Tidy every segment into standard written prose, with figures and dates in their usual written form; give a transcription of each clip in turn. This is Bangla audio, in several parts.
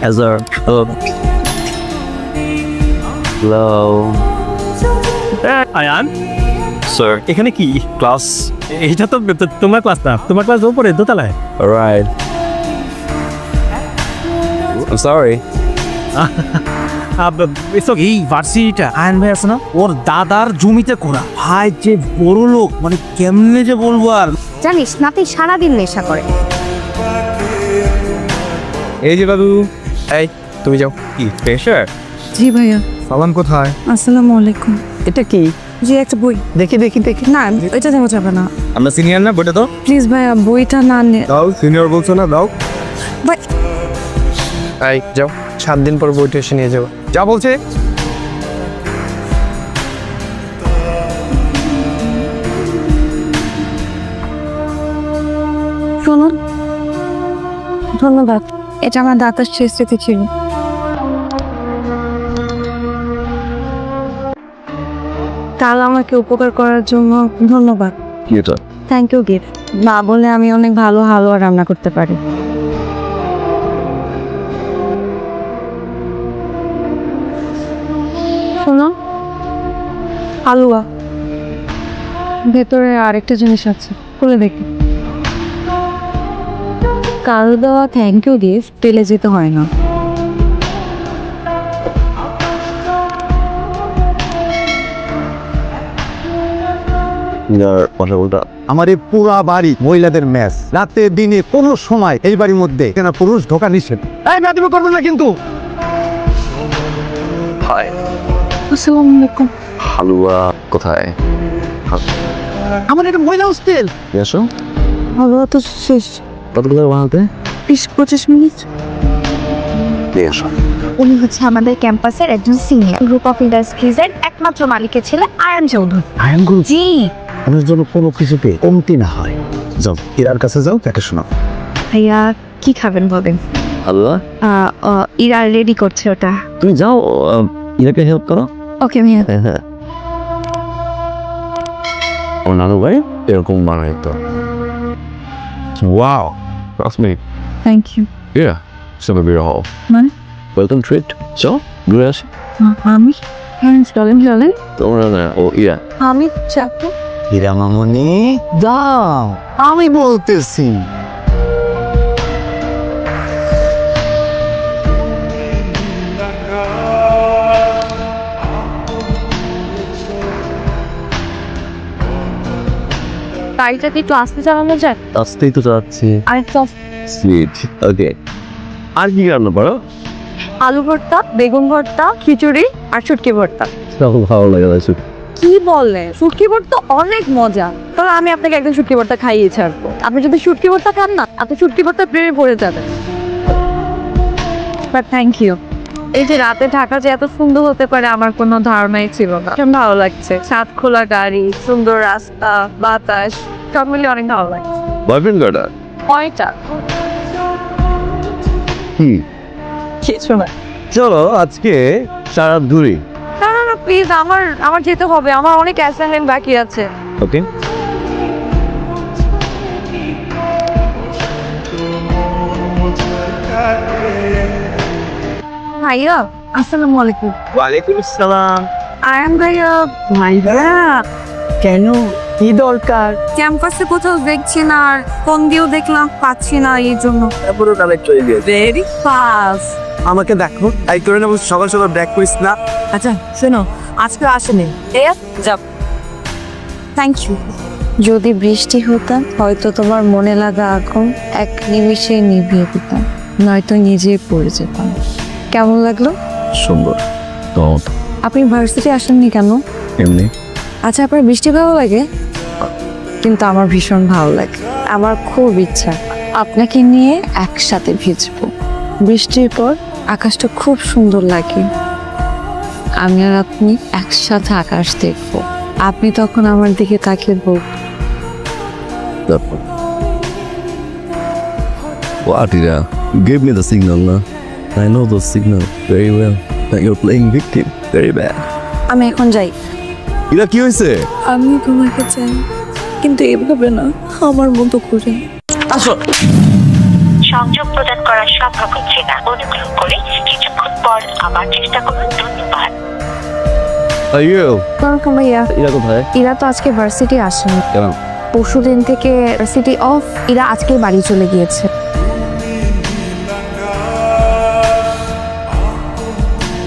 Azar. Hello. আয়ান Sir. এখানে কি ক্লাস? এটা তো তোমার ক্লাস না, তোমার ক্লাস উপরে দোতলায়। Alright. I'm sorry. এই ভার্সিটিটা আয়ন ভাই আছে না, ওর দাদার জমিতে করা ভাই, যে বড় লোক, মানে কেমনে যে বলবো আর। জানিস নাতি সারাদিন নেশা করে। এই যে বাবু, এই তুমি যাও। কি প্রেশার? জি ভাইয়া। সালাম কোথায়? আসসালামু আলাইকুম। এটা কি? জি একটা বই। দেখি। না এটা দেওয়া যাবে না। আমরা সিনিয়র না, বইটা তো। প্লিজ ভাইয়া বইটা না নে। দাও, সিনিয়র বলছো না, দাও। ভাই এই যাও, 7 দিন পর বইটা এসে নিয়ে যাবো। যা বলছে। শুনুন, ধন্যবাদ। এটা আমার দাদার শেষ স্মৃতি ছিল। কাল আমাকে উপকার করার জন্য ধন্যবাদ। কি এটা? Thank you gift. মা বলে আমি অনেক ভালো হালুয়া রান্না করতে পারি। শোনো, হালুয়া ভেতরে আরেকটা জিনিস আছে, খুলে দেখি। কাল দেওয়া থ্যাংক ইউ গিফট পেলে যেতে হয় না। আমার এই পুরা বাড়ি মহিলাদের ম্যাচ, রাতে দিনে কোনো সময় এই বাড়ির মধ্যে কেন পুরুষ ঢোকা নিষেধ। এই নাতিমি করবেন না কিন্তু। হাই। আসসালামু আলাইকুম। হালুয়া কোথায়? আমার এটা মহিলা হোস্টেল। এসো। হালুয়া তো শেষ। কতগুলো বানাতে? 20-25 মিনিট। এসো। উনি হচ্ছে আমাদের ক্যাম্পাসের একজন সিনিয়র, গ্রুপ অফ ইন্ডাস্ট্রিজের একমাত্র মালিকের ছেলে আয়ান চৌধুরী। আয়ন গুরু, জি। ওনার জন্য কোনো কিছুতে কমতি না হয়। যাও, ইরার কাছে যাও, তাকে শোনাও। ভাইয়া কি খাবেন বলেন? হালুয়া? ইরা রেডি করছে ওটা। তুমি যাও, ইরাকে হেল্প করো। ওকে ভাইয়া। হ্যাঁ। আমার নানু ভাই এরকম বানাই তো। Wow. Trust me. Thank you. Yeah. Some of your hall. মানে? Welcome treat. So, ঘুরে আসি। আমি চলেন। তোমরা না, ও ইয়া। আমি চাপু। হীরা মামনি দাও, আমি বলতেছি। গাড়িটা কি একটু আস্তে চালানো যায়? আসতেই তো যাচ্ছি। আরেকটা সুইট। ওকে। আর কি রান্না পারো? আলু ভর্তা, বেগুন ভর্তা, খিচুড়ি আর শুটকি ভর্তা। তখন ভালো লাগে না। কি বলে? শুটকি ভর্তা অনেক মজা। তবে আমি আপনাকে একদিন শুটকি ভর্তা খাইয়ে ছাড়বো। আপনি যদি শুটকি ভর্তা খান না, আপনি শুটকি ভর্তা প্রেমে পড়ে যাবেন। But thank you. এই যে রাতে ঢাকা যে এত সুন্দর হতে পারে আমার কোনো ধারণাই ছিল না। ভালো লাগছে, ছাদ খোলা গাড়ি, সুন্দর রাস্তা, বাতাস, সব মিলিয়ে অনেক ভালো লাগছে। বয়ফ্রেন্ড কটা? কয়টা? কি? কিছু না। চলো আজকে সারা দূরে। না প্লিজ, আমার যেতে হবে, আমার অনেক অ্যাসাইনমেন্ট বাকি আছে। ওকে। ভাইয়া আসসালামু আলাইকুম। ওয়ালাইকুম আসসালাম। আয়ান ভাইয়া। ভাইয়া কেন, কি দরকার? ক্যাম্পাসে কোথাও দেখছি না, আর ফোন দিয়েও দেখলাম পাচ্ছি না, এই জন্য। পুরো কালেক্ট হয়ে গেছে। Very fast. আমাকে দেখো, এই করে নেবো, সকাল সকাল ব্রেক করিস না। আচ্ছা শোনো, আজকে আসেনি। যাব। Thank you. যদি বৃষ্টি হতাম, হয়তো তোমার মনে লাগা আগুন এক নিমিষে নিভিয়ে দিতাম, নয়তো নিজেই পড়ে যেতাম। কেমন লাগলো? সুন্দর। তো আপনি ভার্সিটি আসেননি কেন? এমনি। আচ্ছা, আপনার বৃষ্টি ভালো লাগে? কিন্তু আমার ভীষণ ভালো লাগে। আমার খুব ইচ্ছা আপনাকে নিয়ে একসাথে ভিজবো। বৃষ্টির পর আকাশটা খুব সুন্দর লাগে। আমি আর আপনি একসাথে আকাশ দেখবো। আপনি তখন আমার দিকে তাকিয়ে বলবেন, What Ira? You gave me the signal, na? I know those signal very well. That you're playing victim. Very bad. আমি এখন যাই। Ira কি হয়েছে? আমি তোমাকে চাই, কিন্তু এভাবে না, আমার মতো করে। আসো। সংযোগ প্রদান করা সম্ভব হচ্ছে না। অনুগ্রহ করে কিছুক্ষণ পর আবার চেষ্টা করুন। ধন্যবাদ। ওয়েলকাম ভাইয়া। এরা কোথায়? ইরা তো আজকে ভার্সিটি আসেনি। কেন? পরশু দিন থেকে ভার্সিটি অফ। ইরা আজকে বাড়ি চলে গিয়েছে।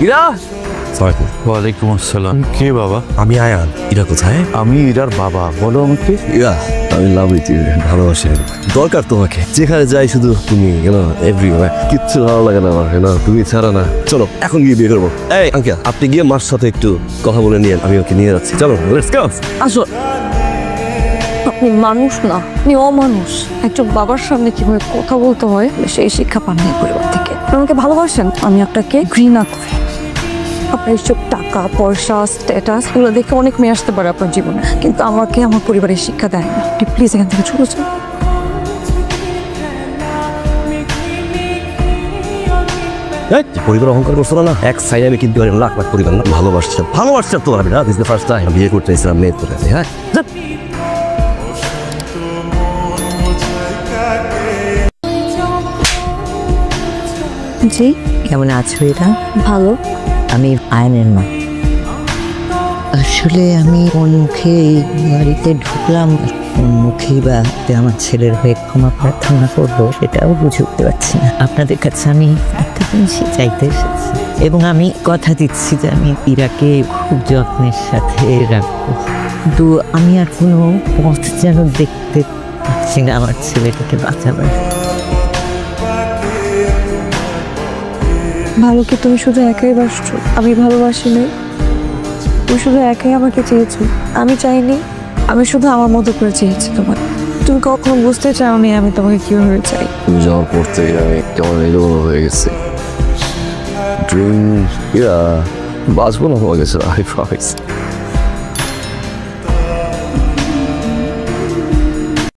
ইরা, ওয়ালাইকুম আসসালাম। কে বাবা? আমি আয়ান। ইরা কোথায়? আমি ইরার বাবা। বলো আমাকে। ইরা, আমি লাভ ইউ, ভালোবাসি। দরকার তোমাকে, যেখানে যাই শুধু তুমি, এভরিওয়্যার। কিচ্ছু ভালো লাগে না আমার, তুমি ছাড়া না। চলো এখন গিয়ে বিয়ে করবো। এই আঙ্কেল, আপনি গিয়ে মার সাথে একটু কথা বলে নিয়ে আমি ওকে নিয়ে যাচ্ছি। চলো, লেটস গো। আসো, আপনি মানুষ না, আপনি অমানুষ। একজন বাবার সামনে কিভাবে কথা বলতে হয় সেই শিক্ষা পাননি পরিবার থেকে। আপনি আমাকে ভালোবাসেন, আমি আপনাকে ঘৃণা করি। আপনার এইসব টাকা পয়সা স্ট্যাটাস এগুলো দেখে অনেক মেয়ে আসতে পারে আপনার জীবনে, কিন্তু আমাকে আমার পরিবারের শিক্ষা দেয় না। আপনি প্লিজ এখান থেকে চলে যান। পরিবার অহংকার করছো না? এক সাইডে আমি কিন্তু লাখ লাখ পরিবার না ভালোবাসছে তো আমি না। দিস দ্য ফার্স্ট টাইম বিয়ে করতে এসেছিলাম মেয়ে করে। হ্যাঁ, জি, কেমন আছো এরা? ভালো। আমি আয়নের মা। আসলে আমি কোন মুখে এই বাড়িতে ঢুকলাম, কোন মুখেই বা আমার ছেলের হয়ে ক্ষমা প্রার্থনা করবো সেটাও বুঝে উঠতে পারছি না। আপনাদের কাছে আমি একটা জিনিসই চাইতে এসেছি, এবং আমি কথা দিচ্ছি যে আমি ইরাকে খুব যত্নের সাথে রাখবো। কিন্তু আমি আর কোনো পথ যেন দেখতে পাচ্ছি না আমার ছেলেটাকে বাঁচাবার। ভালো কি তুমি শুধু একাই বাসছো? আমি ভালোবাসি নাই। তুমি শুধু একাই আমাকে চেয়েছো, আমি চাইনি। আমি শুধু আমার মতো করে চেয়েছি তোমার। তুমি কখনো বুঝতে চাওনি আমি তোমাকে কিভাবে চাই। তুমি যাওয়ার পর থেকে আমি কেমন এলোমেলো হয়ে গেছি। ড্রিম, বাঁচবো না হয়ে গেছে, আই প্রমিস।